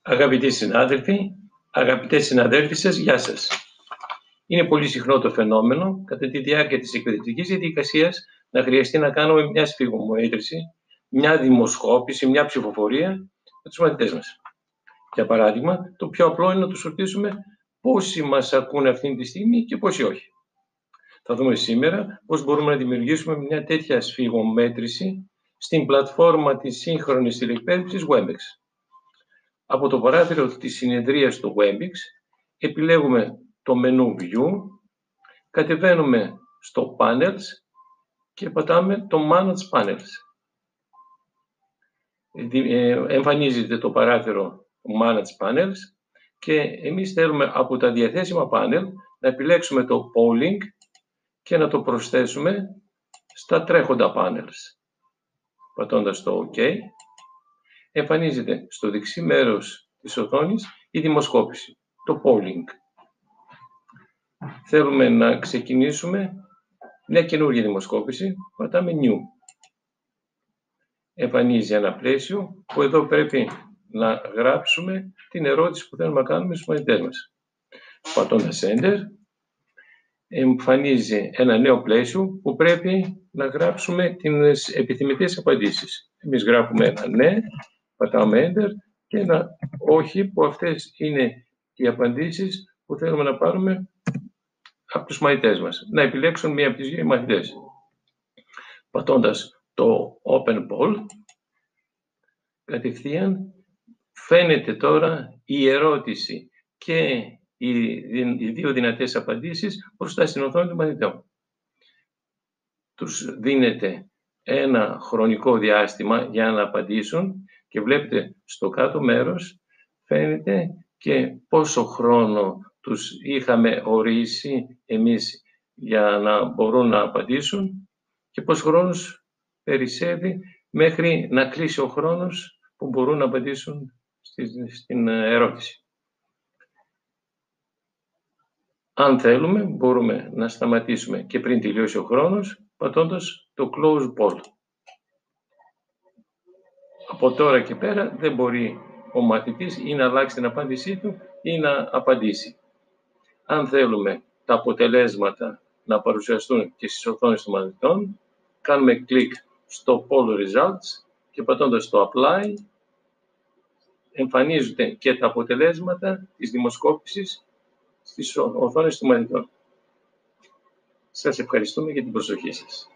Αγαπητοί συνάδελφοι, αγαπητές συναδέλφισσες, γεια σας. Είναι πολύ συχνό το φαινόμενο κατά τη διάρκεια της εκπαιδευτικής διαδικασίας να χρειαστεί να κάνουμε μια σφιγμομέτρηση, μια δημοσκόπηση, μια ψηφοφορία με τους μαθητές μας. Για παράδειγμα, το πιο απλό είναι να τους ρωτήσουμε πόσοι μας ακούν αυτή τη στιγμή και πόσοι όχι. Θα δούμε σήμερα πώς μπορούμε να δημιουργήσουμε μια τέτοια σφιγμομέτρηση στην πλατφόρμα της σύγχρονης τηλεκπαίδευσης Webex. Από το παράθυρο της συνεδρίας του Webex επιλέγουμε το μενού View, κατεβαίνουμε στο Panels και πατάμε το Manage Panels. Εμφανίζεται το παράθυρο Manage Panels και εμείς θέλουμε από τα διαθέσιμα panel να επιλέξουμε το Polling και να το προσθέσουμε στα τρέχοντα panels. Πατώντας το OK, εμφανίζεται στο δεξί μέρος της οθόνης η δημοσκόπηση, το Polling. Θέλουμε να ξεκινήσουμε μια καινούργια δημοσκόπηση, πατάμε New. Εμφανίζει ένα πλαίσιο που εδώ πρέπει να γράψουμε την ερώτηση που θέλουμε να κάνουμε στους μαθητές μας. Πατώντας Enter, εμφανίζει ένα νέο πλαίσιο που πρέπει να γράψουμε τις επιθυμητές απαντήσεις. Εμείς γράφουμε ένα ναι, πατάμε Enter και ένα όχι, που αυτές είναι οι απαντήσεις που θέλουμε να πάρουμε από τους μαθητές μας. Να επιλέξουν μία από τις δύο μαθητές. Πατώντας το Open Poll, κατευθείαν φαίνεται τώρα η ερώτηση και οι δύο δυνατές απαντήσεις μπροστά στην οθόνη του μαθητών. Τους δίνεται ένα χρονικό διάστημα για να απαντήσουν και βλέπετε στο κάτω μέρος φαίνεται και πόσο χρόνο τους είχαμε ορίσει εμείς για να μπορούν να απαντήσουν και πόσο χρόνος περισσεύει μέχρι να κλείσει ο χρόνος που μπορούν να απαντήσουν στην ερώτηση. Αν θέλουμε, μπορούμε να σταματήσουμε και πριν τελειώσει ο χρόνος, πατώντας το Close Poll. Από τώρα και πέρα δεν μπορεί ο μαθητής ή να αλλάξει την απάντησή του ή να απαντήσει. Αν θέλουμε τα αποτελέσματα να παρουσιαστούν και στις οθόνες των μαθητών, κάνουμε κλικ στο Poll Results και πατώντας το Apply, εμφανίζονται και τα αποτελέσματα της δημοσκόπησης στις οθόνες των μαθητών. Σας ευχαριστούμε για την προσοχή σας.